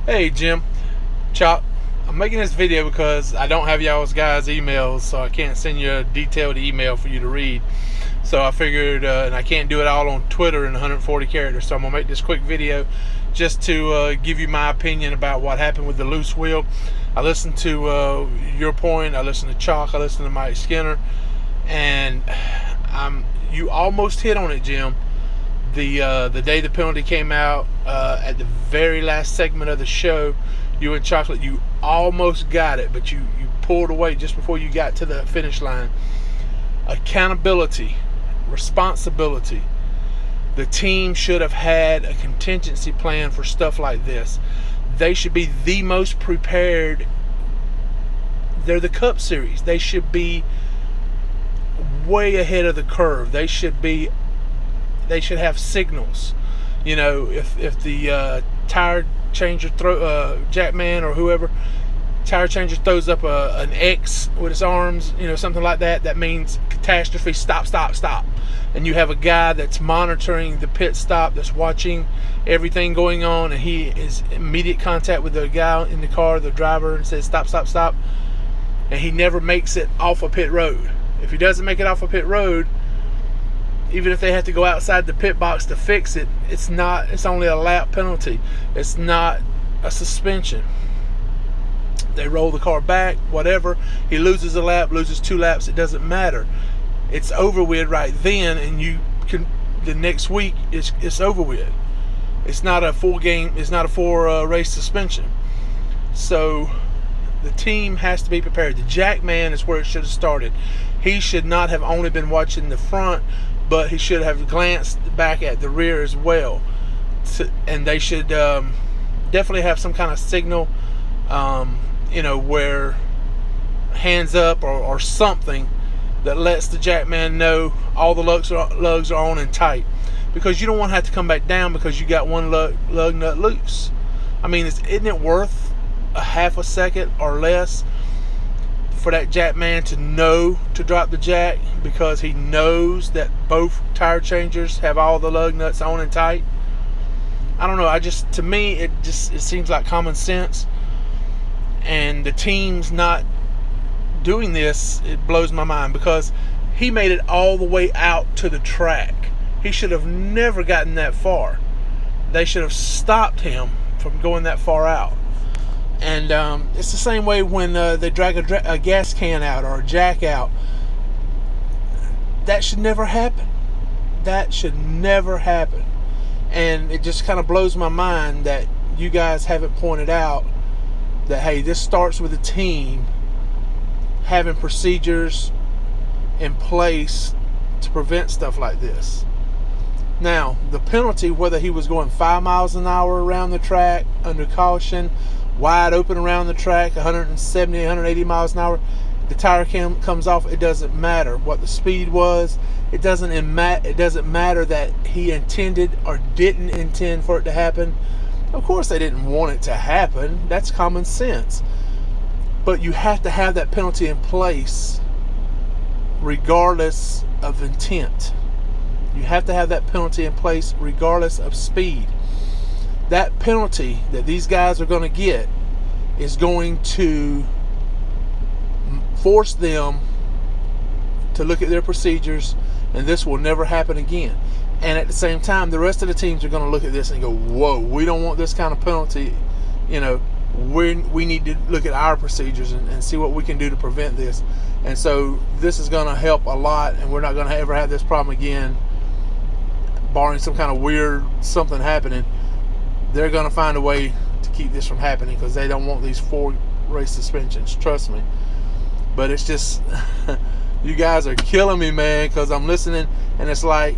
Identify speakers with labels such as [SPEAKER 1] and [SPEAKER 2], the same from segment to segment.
[SPEAKER 1] Hey Jim, Choc. I'm making this video because I don't have y'all's guys' emails, so I can't send you a detailed email for you to read. So I figured, and I can't do it all on Twitter in 140 characters, so I'm gonna make this quick video just to give you my opinion about what happened with the loose wheel. I listened to your point. I listened to Choc. I listened to Mike Skinner, and you almost hit on it, Jim. The day the penalty came out, at the very last segment of the show, you and Chocolate, you almost got it, but you pulled away just before you got to the finish line. Accountability, responsibility. The team should have had a contingency plan for stuff like this. They should be the most prepared. They're the Cup Series. They should be way ahead of the curve. They should have signals. You know, if the tire changer Jackman or whoever tire changer throws up an X with his arms, you know, something like that, that means catastrophe. Stop. And you have a guy that's monitoring the pit stop, that's watching everything going on, and he is immediate contact with the guy in the car, the driver, and says stop, and he never makes it off a pit road. If he doesn't make it off a pit road, even if they have to go outside the pit box to fix it, it's only a lap penalty. It's not a suspension. They roll the car back, whatever. He loses a lap, loses 2 laps, it doesn't matter. It's over with right then, and the next week it's over with. It's not a full game, it's not a full race suspension. So the team has to be prepared. The Jackman is where it should have started. He should not have only been watching the front, but he should have glanced back at the rear as well. And they should definitely have some kind of signal, where hands up or something that lets the Jackman know all the lugs are on and tight. Because you don't want to have to come back down because you got one lug nut loose. I mean, isn't it worth a half a second or less for that Jackman to know to drop the jack because he knows that both tire changers have all the lug nuts on and tight? I don't know. To me, it seems like common sense. And the team's not doing this. It blows my mind because he made it all the way out to the track. He should have never gotten that far. They should have stopped him from going that far out. And it's the same way when they drag a gas can out or a jack out. That should never happen. And it just kind of blows my mind that you guys haven't pointed out that, hey, this starts with the team having procedures in place to prevent stuff like this. Now, the penalty, whether he was going 5 miles an hour around the track under caution, wide open around the track, 170, 180 miles an hour, the tire cam comes off, it doesn't matter what the speed was. It doesn't matter that he intended or didn't intend for it to happen. Of course they didn't want it to happen. That's common sense. But you have to have that penalty in place regardless of intent. You have to have that penalty in place regardless of speed. That penalty that these guys are going to get is going to force them to look at their procedures, and this will never happen again. And at the same time, the rest of the teams are going to look at this and go, whoa, we don't want this kind of penalty. We need to look at our procedures and see what we can do to prevent this. And so this is going to help a lot, and we're not going to ever have this problem again, barring some kind of weird something happening. They're going to find a way to keep this from happening because they don't want these 4 race suspensions. Trust me. But it's just, you guys are killing me, man, because I'm listening and it's like,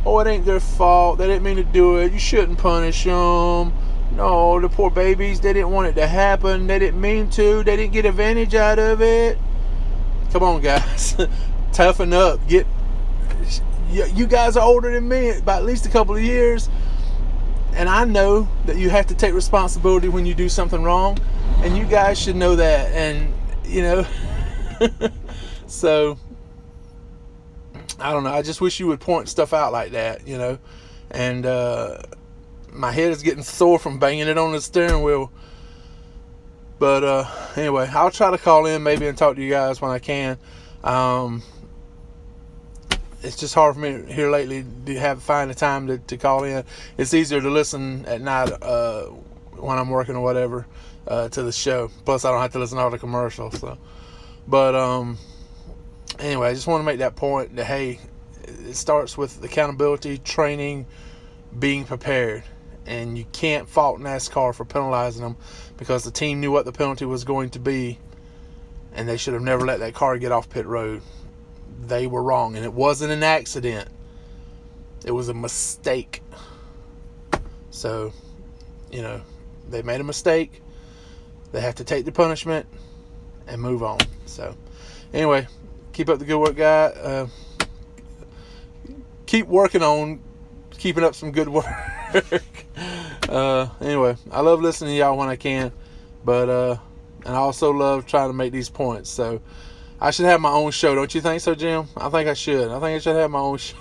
[SPEAKER 1] oh, it ain't their fault. They didn't mean to do it. You shouldn't punish them. No, the poor babies, they didn't want it to happen. They didn't mean to. They didn't get advantage out of it. Come on, guys. Toughen up. You guys are older than me by at least a couple of years. And I know that you have to take responsibility when you do something wrong. And you guys should know that. And, so I don't know. I just wish you would point stuff out like that, and my head is getting sore from banging it on the steering wheel. But anyway, I'll try to call in maybe and talk to you guys when I can. It's just hard for me here lately to find the time to call in. It's easier to listen at night when I'm working or whatever to the show. Plus, I don't have to listen to all the commercials. So, but anyway, I just want to make that point that, hey, it starts with accountability, training, being prepared. And you can't fault NASCAR for penalizing them because the team knew what the penalty was going to be, and they should have never let that car get off pit road. They were wrong, and it wasn't an accident. It was a mistake. So, they made a mistake. They have to take the punishment and move on. So, anyway, keep up the good work, guy. Keep working on keeping up some good work. Anyway, I love listening to y'all when I can, but and I also love trying to make these points. So I should have my own show, don't you think so, Jim? I think I should. I think I should have my own show,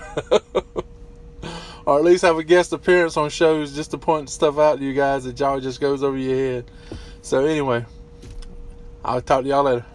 [SPEAKER 1] or at least have a guest appearance on shows just to point stuff out to you guys that y'all just goes over your head. So anyway, I'll talk to y'all later.